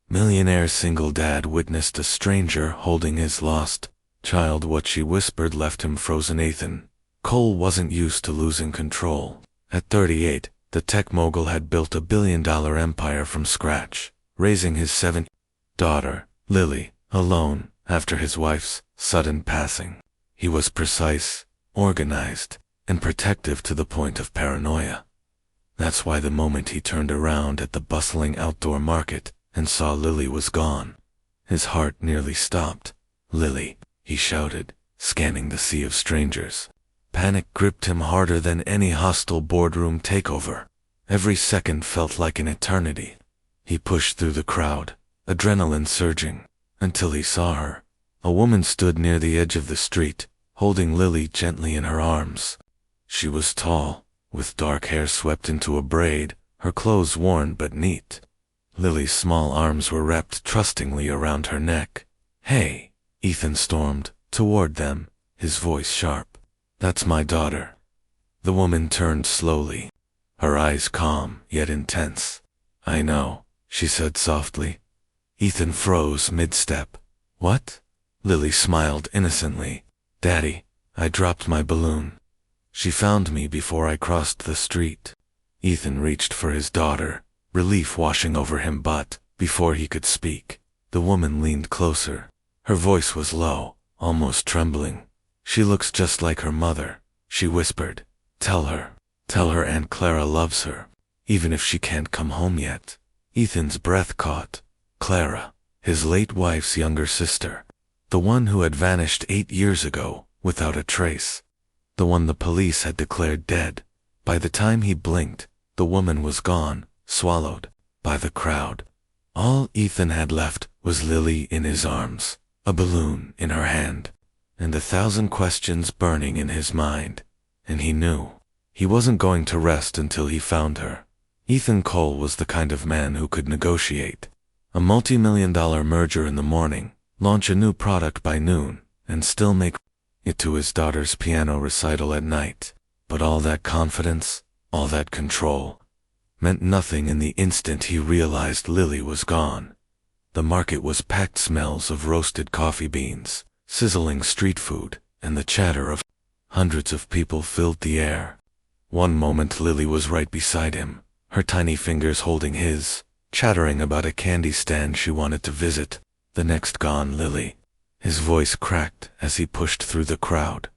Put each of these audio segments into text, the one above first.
Millionaire single dad witnessed a stranger holding his lost child. What she whispered left him frozen. Ethan Cole wasn't used to losing control. At 38, the tech mogul had built a billion-dollar empire from scratch, raising his 7th daughter, Lily, alone after his wife's sudden passing. He was precise, organized, and protective to the point of paranoia. That's why the moment he turned around at the bustling outdoor market and saw Lily was gone, his heart nearly stopped. "Lily," he shouted, scanning the sea of strangers. Panic gripped him harder than any hostile boardroom takeover. Every second felt like an eternity. He pushed through the crowd, adrenaline surging, until he saw her. A woman stood near the edge of the street, holding Lily gently in her arms. She was tall, with dark hair swept into a braid, her clothes worn but neat. Lily's small arms were wrapped trustingly around her neck. "Hey," Ethan stormed toward them, his voice sharp. "That's my daughter." The woman turned slowly, her eyes calm yet intense. "I know," she said softly. Ethan froze mid-step. "What?" Lily smiled innocently. "Daddy, I dropped my balloon. She found me before I crossed the street." Ethan reached for his daughter, relief washing over him, but before he could speak, the woman leaned closer. Her voice was low, almost trembling. "She looks just like her mother," she whispered. Tell her Aunt Clara loves her, even if she can't come home yet." Ethan's breath caught. Clara, his late wife's younger sister, the one who had vanished 8 years ago without a trace, the one the police had declared dead. By the time he blinked, the woman was gone, swallowed by the crowd. All Ethan had left was Lily in his arms, a balloon in her hand, and 1,000 questions burning in his mind. And he knew he wasn't going to rest until he found her. Ethan Cole was the kind of man who could negotiate a multi-million-dollar merger in the morning, launch a new product by noon, and still make it to his daughter's piano recital at night. But all that confidence, all that control, meant nothing in the instant he realized Lily was gone. The market was packed. Smells of roasted coffee beans, sizzling street food, and the chatter of hundreds of people filled the air. One moment Lily was right beside him, her tiny fingers holding his, chattering about a candy stand she wanted to visit. The next, gone. "Lily." His voice cracked as he pushed through the crowd.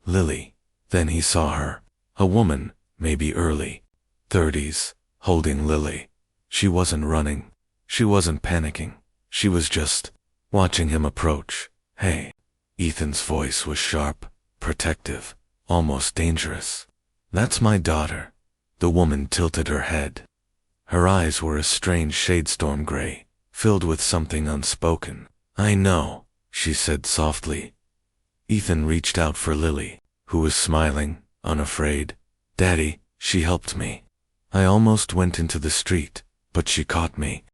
"Lily." Then he saw her, a woman, maybe early 30s, holding Lily. She wasn't running. She wasn't panicking. She was just watching him approach. "Hey." Ethan's voice was sharp, protective, almost dangerous. "That's my daughter." The woman tilted her head. Her eyes were a strange shade storm gray, filled with something unspoken. "I know," she said softly. Ethan reached out for Lily, who was smiling, unafraid. "Daddy, she helped me. I almost went into the street, but she caught me."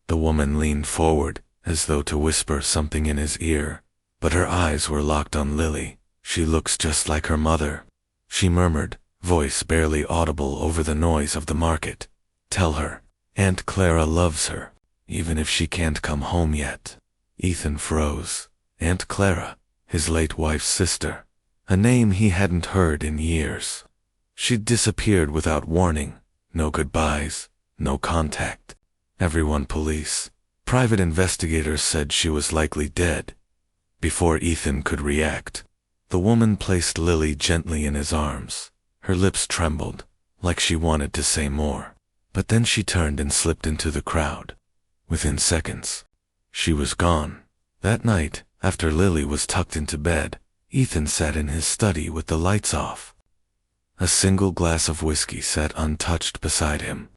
The woman leaned forward, as though to whisper something in his ear, but her eyes were locked on Lily. "She looks just like her mother," she murmured, voice barely audible over the noise of the market. "Tell her, Aunt Clara loves her, even if she can't come home yet." Ethan froze. Aunt Clara, his late wife's sister, a name he hadn't heard in years. She'd disappeared without warning, no goodbyes, no contact. Everyone, police, private investigators, said she was likely dead. Before Ethan could react, the woman placed Lily gently in his arms. Her lips trembled, like she wanted to say more. But then she turned and slipped into the crowd. Within seconds, she was gone. That night, after Lily was tucked into bed, Ethan sat in his study with the lights off. A single glass of whiskey sat untouched beside him.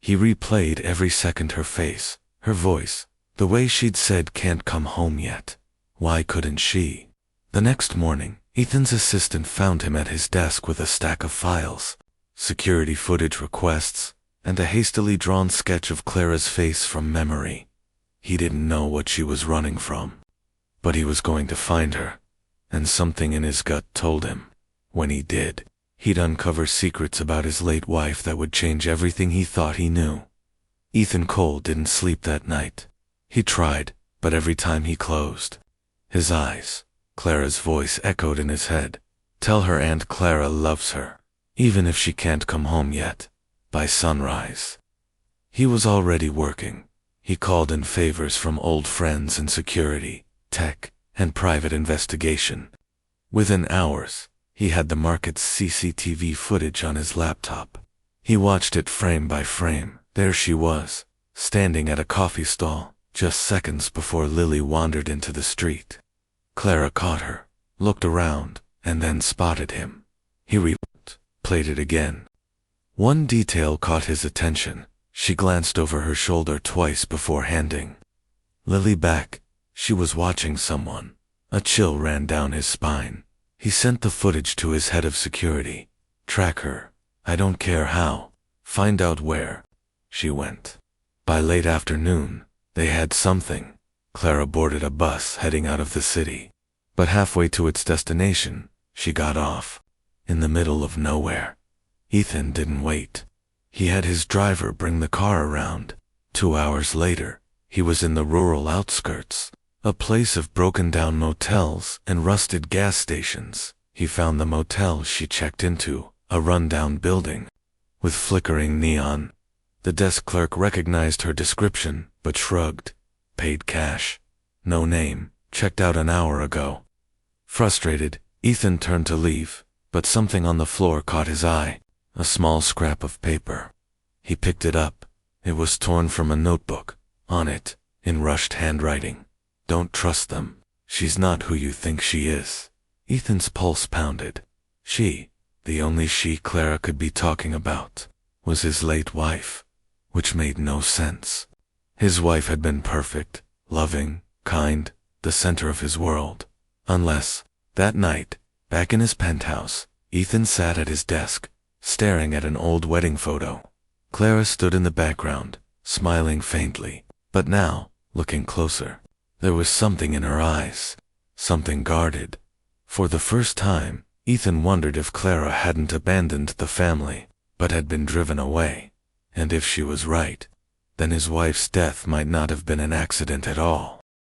He replayed every second: her face, her voice, the way she'd said can't come home yet. Why couldn't she? The next morning, Ethan's assistant found him at his desk with a stack of files, security footage requests, and a hastily drawn sketch of Clara's face from memory. He didn't know what she was running from, but he was going to find her, and something in his gut told him, when he did, he'd uncover secrets about his late wife that would change everything he thought he knew. Ethan Cole didn't sleep that night. He tried, but every time he closed his eyes, Clara's voice echoed in his head. Tell her Aunt Clara loves her, even if she can't come home yet, by sunrise. He was already working. He called in favors from old friends in security, tech, and private investigation. Within hours, he had the market's CCTV footage on his laptop. He watched it frame by frame. There she was, standing at a coffee stall, just seconds before Lily wandered into the street. Clara caught her, looked around, and then spotted him. He played it again. One detail caught his attention. She glanced over her shoulder twice before handing Lily back. She was watching someone. A chill ran down his spine. He sent the footage to his head of security. Track her. I don't care how. Find out where she went. By late afternoon, they had something. Clara boarded a bus heading out of the city. But halfway to its destination, she got off. In the middle of nowhere. Ethan didn't wait. He had his driver bring the car around. 2 hours later, he was in the rural outskirts, a place of broken-down motels and rusted gas stations. He found the motel she checked into, a run-down building with flickering neon. The desk clerk recognized her description, but shrugged. Paid cash. No name. Checked out an hour ago. Frustrated, Ethan turned to leave, but something on the floor caught his eye. A small scrap of paper. He picked it up. It was torn from a notebook. On it, in rushed handwriting. Don't trust them. She's not who you think she is. Ethan's pulse pounded. She, the only she Clara could be talking about, was his late wife, which made no sense. His wife had been perfect, loving, kind, the center of his world. Unless, that night, back in his penthouse, Ethan sat at his desk, staring at an old wedding photo. Clara stood in the background, smiling faintly, but now, looking closer, there was something in her eyes, something guarded. For the first time, Ethan wondered if Clara hadn't abandoned the family, but had been driven away. And if she was right, then his wife's death might not have been an accident at all.